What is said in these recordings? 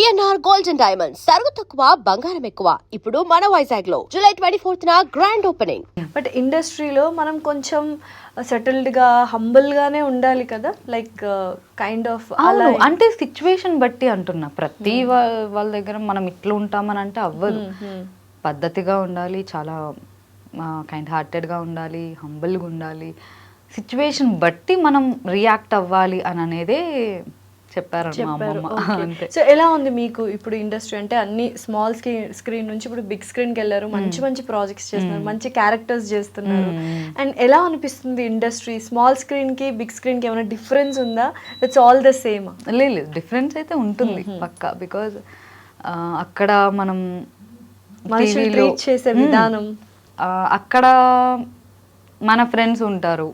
VNR gold and diamonds సరుకు తక్కువ బంగారం ఎక్కువ. ఇప్పుడు మన వైజాగ్ లో July 24th grand opening. But ఇండస్ట్రీలో మనం కొంచెం సెటిల్డ్ గా హంబుల్ గానే ఉండాలి కదా, లైక్ కైండ్ ఆఫ్ అలా. అంటే సిచ్యువేషన్ బట్టి అంటున్నా, ప్రతి వాళ్ళ దగ్గర మనం ఇట్లా ఉంటామని అంటే అవ్వదు. పద్ధతిగా ఉండాలి, చాలా కైండ్ హార్టెడ్గా ఉండాలి, హంబుల్గా ఉండాలి. సిచ్యువేషన్ బట్టి మనం రియాక్ట్ అవ్వాలి అని అనేదే చెప్పారు. సో ఎలా ఉంది మీకు ఇప్పుడు ఇండస్ట్రీ? అంటే అన్ని స్మాల్ స్క్రీన్ నుంచి ఇప్పుడు బిగ్ స్క్రీన్కి వెళ్ళారు, మంచి మంచి ప్రాజెక్ట్స్ చేస్తున్నారు, మంచి క్యారెక్టర్స్ చేస్తున్నారు. అండ్ ఎలా అనిపిస్తుంది ఇండస్ట్రీ? స్మాల్ స్క్రీన్కి బిగ్ స్క్రీన్కి ఏమైనా డిఫరెన్స్ ఉందా? It's all the same? లేదు, డిఫరెన్స్ అయితే ఉంటుంది పక్కా. బికాజ్ అక్కడ మనం ట్రీట్ చేసే విధానం, అక్కడ మన ఫ్రెండ్స్ ఉంటారు,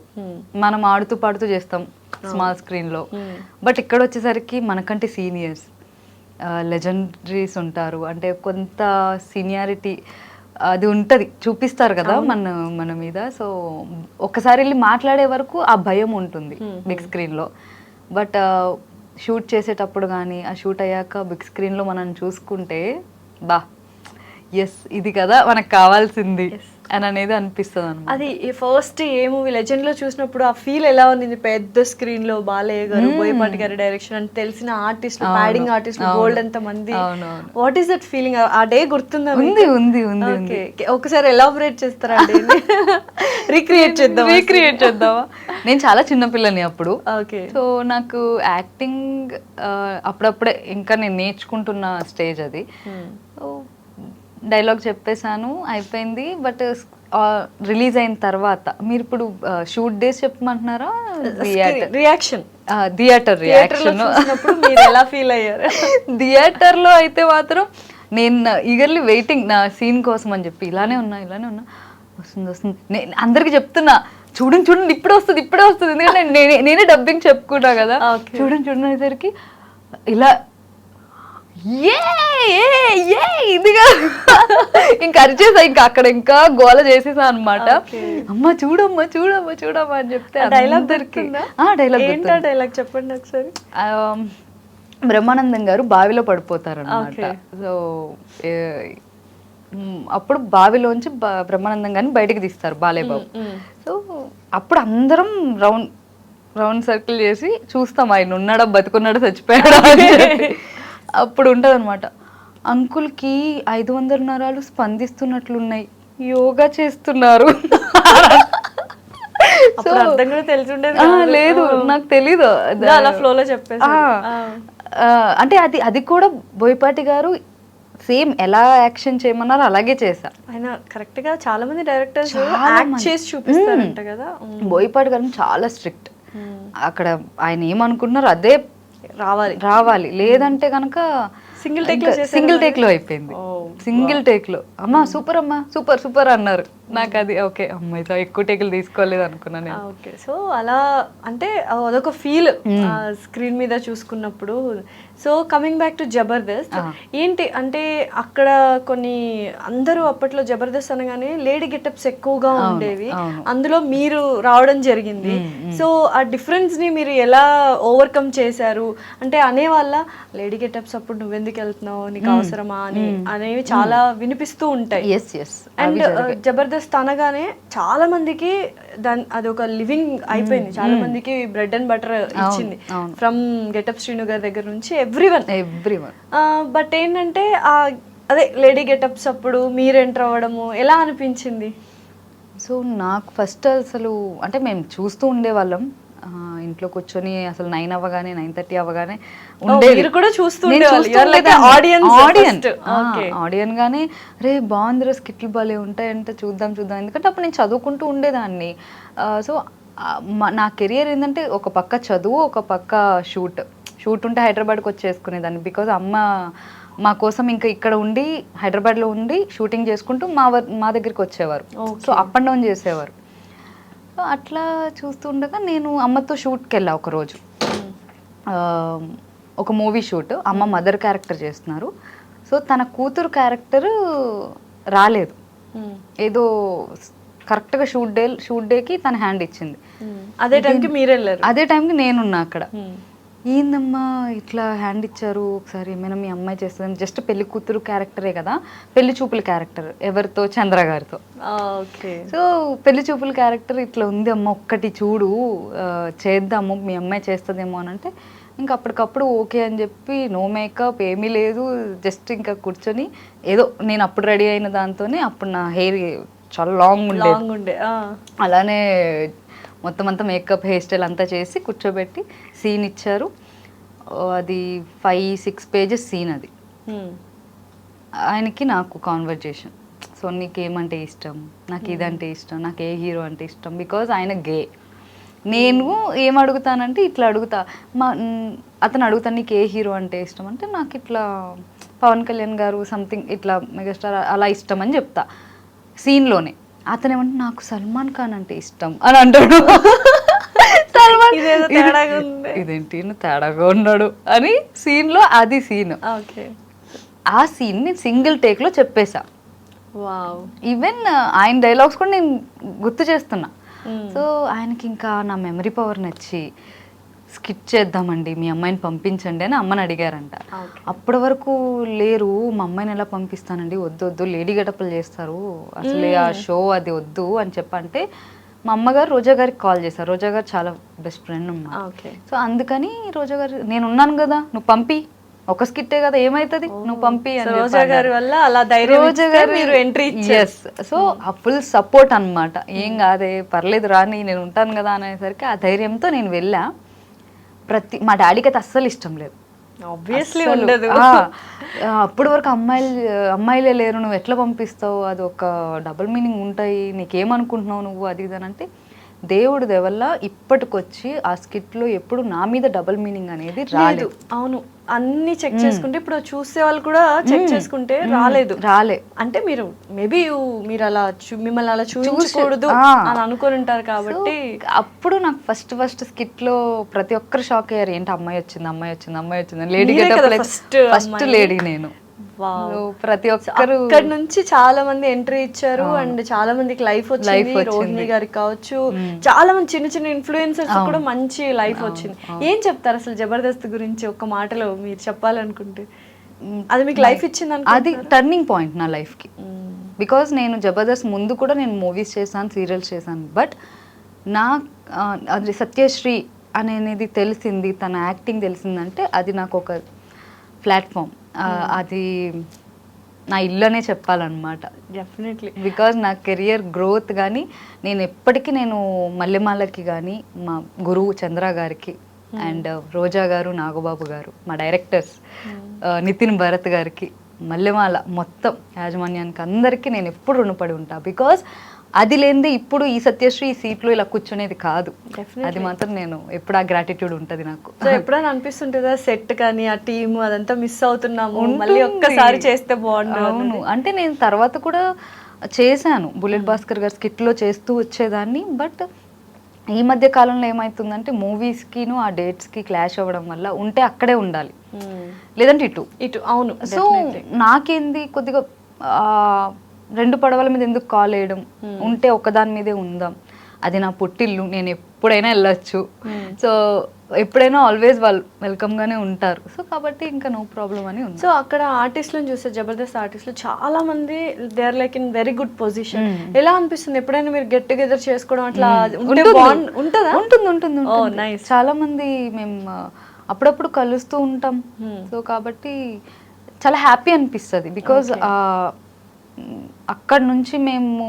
మనం ఆడుతూ పాడుతూ చేస్తాం స్మాల్ స్క్రీన్లో. బట్ ఇక్కడ వచ్చేసరికి మనకంటే సీనియర్స్, లెజెండరీస్ ఉంటారు. అంటే కొంత సీనియారిటీ అది ఉంటుంది, చూపిస్తారు కదా మన మీద. సో ఒకసారి వెళ్ళి మాట్లాడే వరకు ఆ భయం ఉంటుంది బిగ్ స్క్రీన్లో. బట్ షూట్ చేసేటప్పుడు కానీ ఆ షూట్ అయ్యాక బిగ్ స్క్రీన్లో మనం చూసుకుంటే ఎస్ ఇది కదా మనకు కావాల్సింది అని అనేది అనిపిస్తుంది అన్నమాట. అది ఫస్ట్ ఏ మూవీ లెజెండ్ లో చూసినప్పుడు ఆ ఫీల్ ఎలా ఉంది? పెద్ద స్క్రీన్ లో బాలయ్య గారు, బోయపాటి గారి డైరెక్షన్, అంటే తెలిసిన ఆర్టిస్టులు, ప్యాడింగ్ ఆర్టిస్టులు బోల్డ్ ఎంత మంది. What is that feeling? ఆ డే గుర్తుందా? ఉంది. ఒకసారి ఎలాబరేట్ చేస్తారా? రీక్రియేట్ చేద్దామా? నేను చాలా చిన్నపిల్లని అప్పుడు. సో నాకు యాక్టింగ్ అప్పుడప్పుడే ఇంకా నేను నేర్చుకుంటున్న స్టేజ్ అది. సో డైలాగ్ చెప్పేశాను, అయిపోయింది. బట్ రిలీజ్ అయిన తర్వాత మీరు ఇప్పుడు షూట్ డేస్ చెప్పమంటున్నారా? థియేటర్ రియాక్షన్ ఎలా ఫీల్ అయ్యారు? థియేటర్ లో అయితే మాత్రం నేను ఈగర్లీ వెయిటింగ్ నా సీన్ కోసం అని చెప్పి. ఇలానే ఉన్నా వస్తుంది. నేను అందరికి చెప్తున్నా, చూడండి ఇప్పుడే వస్తుంది. ఎందుకంటే నేనే డబ్బింగ్ చెప్పుకున్నా కదా. చూడండి అనేసరికి ఇలా ఇదిగా ఇంకా అరిచేసా, ఇంకా అక్కడ ఇంకా గోల చేసేసా అనమాట. అమ్మ చూడమ్మా అని చెప్తే డైలాగ్ చెప్పండి ఒకసారి. బ్రహ్మానందం గారు బావిలో పడిపోతారు అనమాట. సో అప్పుడు బావిలోంచి బ్రహ్మానందం గారిని బయటకు తీస్తారు బాలయ్య బాబు. సో అప్పుడు అందరం రౌండ్ సర్కిల్ చేసి చూస్తాం, ఆయన ఉన్నాడా, బతుకున్నాడా, చచ్చిపోయాడా అని చెప్పి. అప్పుడు ఉంటుంది అనమాట, అంకుల్కి 500 నరాలు స్పందిస్తున్నట్లున్నాయి, యోగా చేస్తున్నారు. లేదు నాకు తెలీదు, అంటే అది కూడా బోయపాటి గారు సేమ్ ఎలా యాక్షన్ చేయమన్నారు అలాగే చేశా. ఆయన కరెక్ట్ గా చాలా మంది డైరెక్టర్స్ యాక్ట్ చేసి చూపిస్తారంట కదా. బోయపాటి గారు చాలా స్ట్రిక్ట్. అక్కడ ఆయన ఏమనుకుంటున్నారు అదే రావాలి, లేదంటే కనుక సింగిల్ టేక్ లో అయిపోయింది. సింగిల్ టేక్ లో అమ్మా సూపర్ అన్నారు. నాకు అది ఓకే, అమ్మాయితో ఎక్కువ టేకులు తీసుకోలేదు అనుకున్నాను. ఓకే, సో అలా అంటే అదొక ఫీల్ స్క్రీన్ మీద చూసుకున్నప్పుడు. So coming back to Jabardasth, ఏంటి అంటే అక్కడ కొన్ని అందరూ అప్పట్లో జబర్దస్త్ అనగానే లేడీ గెటప్స్ ఎక్కువగా ఉండేవి, అందులో మీరు రావడం జరిగింది. సో ఆ డిఫరెన్స్ ని మీరు ఎలా ఓవర్కమ్ చేశారు? అంటే అనేవాళ్ళ లేడీ గెటప్స్ అప్పుడు నువ్వెందుకు వెళ్తున్నావు, నీకు అవసరమా అని అనేవి చాలా వినిపిస్తూ ఉంటాయి. అండ్ జబర్దస్త్ అనగానే చాలా మందికి అది ఒక లివింగ్ అయిపోయింది, చాలా మందికి బ్రెడ్ అండ్ బటర్ ఇచ్చింది, ఫ్రమ్ గెటప్ శ్రీను గారి దగ్గర నుంచి ఎవ్రీవన్. బట్ ఏంటంటే అదే లేడీ గెటప్స్ అప్పుడు మీరు ఎంటర్ అవ్వడము ఎలా అనిపించింది? సో నాకు ఫస్ట్ అసలు అంటే మేము చూస్తూ ఉండేవాళ్ళం ఇంట్లో కూర్చొని, అసలు 9 అవ్వగానే 9:30 అవ్వగానే ఉండేది కూడా ఆడియన్ గానే, రే బాగుందిరా స్కిట్లు భలే ఉంటాయంటే చూద్దాం. ఎందుకంటే అప్పుడు నేను చదువుకుంటూ ఉండేదాన్ని. సో నా కెరియర్ ఏంటంటే ఒక పక్క చదువు, ఒక పక్క షూట్ ఉంటే హైదరాబాద్కి వచ్చేసుకునేదాన్ని. బికాజ్ అమ్మ మా కోసం ఇంకా ఇక్కడ ఉండి హైదరాబాద్లో ఉండి షూటింగ్ చేసుకుంటూ మా దగ్గరికి వచ్చేవారు. సో అప్ అండ్ డౌన్ చేసేవారు. సో అట్లా చూస్తూ ఉండగా నేను అమ్మతో షూట్కి వెళ్ళా ఒకరోజు. ఒక మూవీ షూట్, అమ్మ మదర్ క్యారెక్టర్ చేస్తున్నారు. సో తన కూతురు క్యారెక్టర్ రాలేదు, ఏదో కరెక్ట్గా షూట్ డేకి తన హ్యాండ్ ఇచ్చింది. అదే టైంకి మీరు వెళ్ళారు? అదే టైంకి నేనున్నా అక్కడ. ఏందమ్మా ఇట్లా హ్యాండ్ ఇచ్చారు, ఒకసారి ఏమైనా మీ అమ్మాయి చేస్తుంది, జస్ట్ పెళ్లి కూతురు క్యారెక్టరే కదా, పెళ్లి చూపుల క్యారెక్టర్ ఎవరితో, చంద్ర గారితో. ఓకే. సో పెళ్లి చూపుల క్యారెక్టర్ ఇట్లా ఉంది అమ్మ, ఒక్కటి చూడు చేద్దాము, మీ అమ్మాయి చేస్తుందేమో అని అంటే ఇంకా అప్పటికప్పుడు ఓకే అని చెప్పి, నో మేకప్ ఏమీ లేదు, జస్ట్ ఇంకా కూర్చొని ఏదో నేను అప్పుడు రెడీ అయిన దాంతోనే, అప్పుడు నా హెయిర్ చాలా లాంగ్ ఉండే, అలానే మొత్తం అంతా మేకప్ హెయిర్ స్టైల్ అంతా చేసి కూర్చోబెట్టి సీన్ ఇచ్చారు. అది 5-6 పేజెస్ సీన్. అది ఆయనకి నాకు కాన్వర్జేషన్. సో నీకేమంటే ఇష్టం, నాకు ఇదంటే ఇష్టం, నాకు ఏ హీరో అంటే ఇష్టం, బికాజ్ ఆయన గే. నేను ఏం అడుగుతానంటే ఇట్లా అడుగుతా, అతను అడుగుతాను నీకు ఏ హీరో అంటే ఇష్టం అంటే నాకు ఇట్లా పవన్ కళ్యాణ్ గారు సంథింగ్ ఇట్లా మెగాస్టార్ అలా ఇష్టం అని చెప్తా సీన్లోనే. అతను ఏమంటే నాకు సల్మాన్ ఖాన్ అంటే ఇష్టం అని అంటాడు. సల్మాన్ ఇదేంటి తేడాగా ఉన్నాడు అని సీన్లో, అది సీన్. ఆ సీన్ నేను సింగిల్ టేక్లో చెప్పేశా. ఈవెన్ ఆయన డైలాగ్స్ కూడా నేను గుర్తు చేస్తున్నా. సో ఆయనకి ఇంకా నా మెమరీ పవర్ నచ్చి స్కిట్ చేద్దామండి, మీ అమ్మాయిని పంపించండి అని అమ్మని అడిగారంట. అప్పటి వరకు లేరు, మా అమ్మాయిని ఎలా పంపిస్తానండి, వద్దు లేడీ గెటప్లు చేస్తారు, అసలు ఆ షో అది వద్దు అని చెప్పంటే మా అమ్మగారు రోజా గారికి కాల్ చేశారు. రోజా గారు చాలా బెస్ట్ ఫ్రెండ్ అన్నమాట. సో అందుకని రోజా గారు, నేను ఉన్నాను కదా, నువ్వు పంపి, ఒక స్కిట్టే కదా ఏమైతుంది, నువ్వు పంపి అని రోజా గారి వల్ల అలా ధైర్యం, రోజా గారు మీరు ఎంట్రీ ఎస్. సో ఆ ఫుల్ సపోర్ట్ అన్నమాట. ఏం కాదే పర్లేదు రాని, నేను ఉంటాను కదా అనేసరికి ఆ ధైర్యంతో నేను వెళ్ళా. మా డాడీకి అయితే అస్సలు ఇష్టం లేదు, ఆబ్వియస్లీ ఉండదు. అప్పటి వరకు అమ్మాయిలే లేరు, నువ్వు ఎట్లా పంపిస్తావు, అది ఒక డబుల్ మీనింగ్ ఉంటాయి, నీకేమనుకుంటున్నావు నువ్వు, అది ఇది అని అంటే, దేవుడి దేవల్ల ఇప్పటికొచ్చి ఆ స్కిట్లో ఎప్పుడు నా మీద డబుల్ మీనింగ్ అనేది రాలేదు. అవును, అన్ని చెక్ చేసుకుంటే ఇప్పుడు చూసే వాళ్ళు కూడా చెక్ చేసుకుంటే రాలే. అంటే మీరు మేబీ మీరు అలా మిమ్మల్ని అలా చూపించకూడదు అని అనుకొని ఉంటారు కాబట్టి. అప్పుడు నాకు ఫస్ట్ స్కిట్ లో ప్రతి ఒక్కరు షాక్ అయ్యారు, ఏంటి అమ్మాయి వచ్చింది లేడీ ఫస్ట్ లేడీ నేను. ప్రతి ఒక్కరు అక్కడ నుంచి చాలా మంది ఎంట్రీ ఇచ్చారు అండ్ చాలా మందికి లైఫ్ వచ్చింది. రోహిణి గారికి కావచ్చు, చాలా మంది చిన్న ఇన్ఫ్లుయెన్సర్స్ కూడా మంచి లైఫ్ వచ్చింది. ఏం చెప్తారు అసలు జబర్దస్త్ గురించి ఒక మాటలో మీరు చెప్పాలనుకుంటే? అది మీకు లైఫ్ ఇచ్చింది, అది టర్నింగ్ పాయింట్ నా లైఫ్ కి. బికాజ్ నేను జబర్దస్త్ ముందు కూడా నేను మూవీస్ చేశాను, సీరియల్స్ చేశాను, బట్ అది సత్యశ్రీ అనేది తెలిసింది, తన యాక్టింగ్ తెలిసిందంటే అది నాకు ఒక ప్లాట్ఫామ్, అది నా ఇల్లనే చెప్పాలన్నమాట. డెఫినెట్లీ. బికాజ్ నా కెరియర్ గ్రోత్ కానీ, నేను ఎప్పటికీ నేను మల్లెమాలకి కానీ, మా గురువు చంద్ర గారికి అండ్ రోజా గారు, నాగబాబు గారు, మా డైరెక్టర్స్ నితిన్ భరత్ గారికి, మల్లెమాల మొత్తం యాజమాన్యానికి అందరికీ నేను ఎప్పుడు రుణపడి ఉంటా. బికాజ్ అది లేనిదే ఇప్పుడు ఈ సత్యశ్రీ ఈ సీట్లో ఇలా కూర్చునేది కాదు. అది మాత్రం నేను ఎప్పుడు ఆ గ్రాటిట్యూడ్ ఉంటుంది నాకు. సో ఎప్పుడైనా అనిపిస్తుంటుందా సెట్ కానీ ఆ టీమ్ అదంతా మిస్ అవుతున్నాము, మళ్ళీ ఒక్కసారి చేస్తే బాగుండు? అవును, అంటే నేను తర్వాత కూడా చేశాను, బుల్లెట్ భాస్కర్ గారు స్కిట్లో చేస్తూ వచ్చేదాన్ని. బట్ ఈ మధ్య కాలంలో ఏమవుతుందంటే మూవీస్కిను ఆ డేట్స్కి క్లాష్ అవ్వడం వల్ల ఉంటే అక్కడే ఉండాలి, లేదంటే ఇటు. అవును. సో నాకేంది కొద్దిగా రెండు పడవల మీద ఎందుకు కాల్ వేయడం, ఉంటే ఒకదాని మీదే ఉందాం, అది నా పుట్టిల్లు, నేను ఎప్పుడైనా వెళ్ళొచ్చు. సో ఎప్పుడైనా ఆల్వేస్ వాళ్ళు వెల్కమ్ గానే ఉంటారు. సో కాబట్టి ఇంకా నో ప్రాబ్లం అని ఉంది. సో అక్కడ ఆర్టిస్టులను చూస్తే జబర్దస్త్ ఆర్టిస్టులు చాలా మంది they are like in very good position. ఎలా అనిపిస్తుంది ఎప్పుడైనా మీరు గెట్ టుగెదర్ చేసుకోవడం అట్లా ఉంటుందా? ఉంటుంది. చాలా మంది మేము అప్పుడప్పుడు కలుస్తూ ఉంటాం. సో కాబట్టి చాలా హ్యాపీ అనిపిస్తుంది. బికాజ్ అక్కడ నుంచి మేము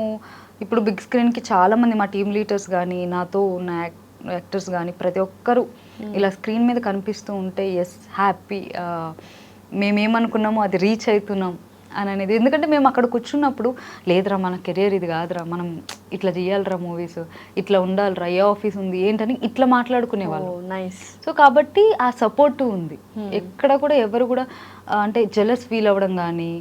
ఇప్పుడు బిగ్ స్క్రీన్కి చాలామంది మా టీమ్ లీడర్స్ కానీ, నాతో ఉన్న యాక్టర్స్ కానీ ప్రతి ఒక్కరు ఇలా స్క్రీన్ మీద కనిపిస్తూ ఉంటే ఎస్ హ్యాపీ, మేమేమనుకున్నామో అది రీచ్ అవుతున్నాం అని అనేది. ఎందుకంటే మేము అక్కడ కూర్చున్నప్పుడు లేదురా మన కెరియర్ ఇది కాదురా, మనం ఇట్లా చేయాలిరా మూవీస్, ఇట్లా ఉండాలిరా, ఏ ఆఫీస్ ఉంది ఏంటని ఇట్లా మాట్లాడుకునేవాళ్ళు. నైస్. సో కాబట్టి ఆ సపోర్ట్ ఉంది. ఎక్కడ కూడా ఎవరు కూడా అంటే జెలస్ ఫీల్ అవ్వడం కానీ,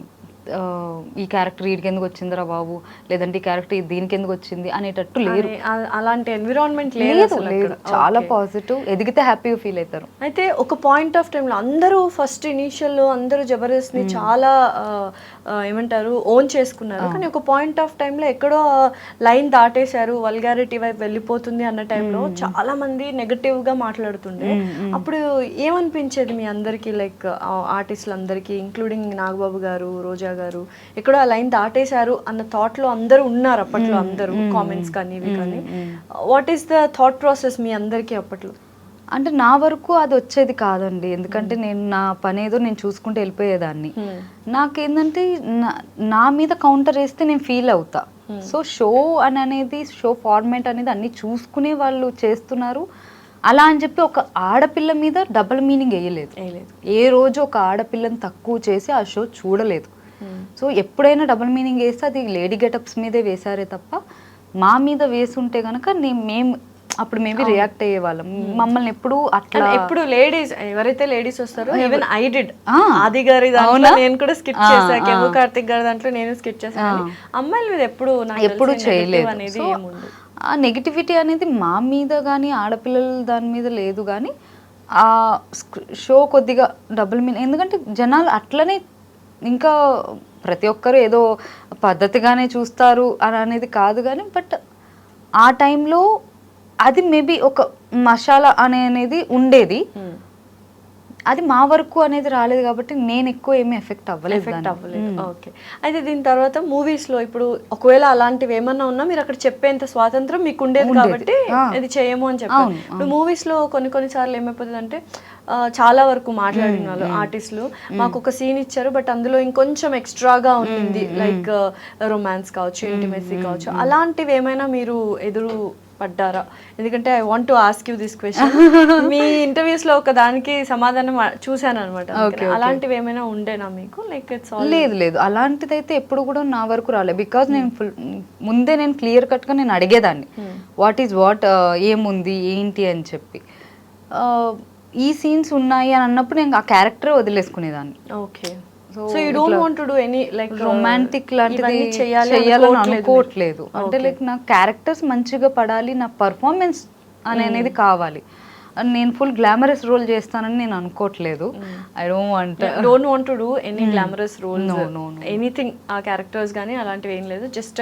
ఈ క్యారెక్టర్ వీడికి ఎందుకు వచ్చిందిరా బాబు, లేదంటే ఈ క్యారెక్టర్ దీనికి ఎందుకు వచ్చింది అనేటట్టు లేరు. అలాంటి ఎన్విరాన్మెంట్ లేదు లేదు అసలు లేదు, అక్కడ. చాలా పాజిటివ్, ఎదిగితే హ్యాపీగా ఫీల్ అవుతారు. అయితే ఒక పాయింట్ ఆఫ్ టైంలో అందరూ ఫస్ట్ ఇనీషియల్లో అందరూ జబర్దస్త్ని చాలా ఏమంటారు ఓన్ చేసుకున్నారు, కానీ ఒక పాయింట్ ఆఫ్ టైంలో ఎక్కడో లైన్ దాటేశారు, వల్గారిటీ వైపు వెళ్ళిపోతుంది అన్న టైంలో చాలా మంది నెగటివ్గా మాట్లాడుతుండే. అప్పుడు ఏమనిపించేది మీ అందరికీ, లైక్ ఆర్టిస్టులు అందరికీ, ఇంక్లూడింగ్ నాగబాబు గారు, రోజా గారు, ఎక్కడో ఆ లైన్ దాటేశారు అన్న థాట్లో అందరూ ఉన్నారు అప్పట్లో, అందరూ కామెంట్స్ కానీ ఇవి కానీ. What is the thought process మీ అందరికీ అప్పట్లో? అంటే నా వరకు అది వచ్చేది కాదండి, ఎందుకంటే నేను నా పని ఏదో నేను చూసుకుంటూ వెళ్ళిపోయేదాన్ని. నాకేంటంటే నా మీద కౌంటర్ వేస్తే నేను ఫీల్ అవుతా. సో షో అనేది, షో ఫార్మాట్ అనేది అన్ని చూసుకునే వాళ్ళు చేస్తున్నారు. అలా అని చెప్పి ఒక ఆడపిల్ల మీద డబుల్ మీనింగ్ వేయలేదు. ఏ రోజు ఒక ఆడపిల్లని తక్కువ చేసి ఆ షో చూడలేదు. సో ఎప్పుడైనా డబుల్ మీనింగ్ వేస్తే అది లేడీ గెటప్స్ మీదే వేసారే తప్ప మా మీద వేసుంటే కనుక మేము అప్పుడు మేబీ రియాక్ట్ అయ్యే వాళ్ళం. మమ్మల్ని ఎప్పుడు అట్లా ఎప్పుడు లేడీస్ ఎవరైతే లేడీస్ వస్తారో, ఈవెన్ ఐ డిడ్ ఆది గారి దాంట్లో నేను కూడా స్కిట్ చేశాను, కేమో కార్తిక్ గారి దాంట్లో నేను స్కిట్ చేశాను. అమ్మాయిల మీద ఎప్పుడు చేయలేదు అనేది ఏముంది. ఆ నెగిటివిటీ అనేది మా మీద కానీ ఆడపిల్లల దాని మీద లేదు, కానీ ఆ షో కొద్దిగా డబుల్ మీనింగ్, ఎందుకంటే జనాలు అట్లనే ఇంకా ప్రతి ఒక్కరు ఏదో పద్ధతిగానే చూస్తారు అని అనేది కాదు, కానీ బట్ ఆ టైంలో అది మేబీ ఒక మసాలా అనేది ఉండేది, అది మా వరకు అనేది రాలేదు కాబట్టి నేను ఎక్కువ ఏమీ ఎఫెక్ట్ అవ్వలేదు. ఓకే. అయితే దీని తర్వాత మూవీస్లో ఇప్పుడు ఒకవేళ అలాంటివి ఏమన్నా ఉన్నా మీరు అక్కడ చెప్పేంత స్వాతంత్రం మీకు ఉండేది కాబట్టి ఇది చేయము అని చెప్పారు. ఇప్పుడు మూవీస్లో కొన్ని సార్లు ఏమైపోతుంది అంటే చాలా వరకు మాట్లాడిన వాళ్ళు ఆర్టిస్టులు మాకు ఒక సీన్ ఇచ్చారు, బట్ అందులో ఇంకొంచెం ఎక్స్ట్రాగా ఉంటుంది, లైక్ రొమాన్స్ కావచ్చు, ఇంటిమెసీ కావచ్చు, అలాంటివి ఏమైనా మీరు ఎదురు పడ్డారా? ఎందుకంటే I want to ask you this question. Me interviews లో ఒక దానికి సమాధానం చూసాను అనమాట. అలాంటివి ఏమైనా ఉండేనా మీకు? లైక్ ఇట్స్ ఆల్ లేదు అలాంటిది అయితే ఎప్పుడు కూడా నా వరకు రాలేదు. బికాజ్ నేను ముందే నేను క్లియర్ కట్ గా నేను అడిగేదాన్ని వాట్ ఈజ్ వాట్, ఏముంది ఏంటి అని చెప్పి. ఈ సీన్స్ ఉన్నాయి అని అన్నప్పుడు నేను ఆ క్యారెక్టర్ వదిలేసుకునేదాన్ని. Okay. So you don't want to do any like romantic లాంటిది చేయాలని అనుకోవట్లేదు. అంటే లైక్ నా క్యారెక్టర్స్ మంచిగా పడాలి, నా పర్ఫార్మెన్స్ అనేది కావాలి. నేను ఫుల్ గ్లామరస్ రోల్ చేస్తానని నేను అనుకోవట్లేదు. I don't want to do any glamorous role, anything. ఆ క్యారెక్టర్స్ కానీ అలాంటివి ఏం లేదు, జస్ట్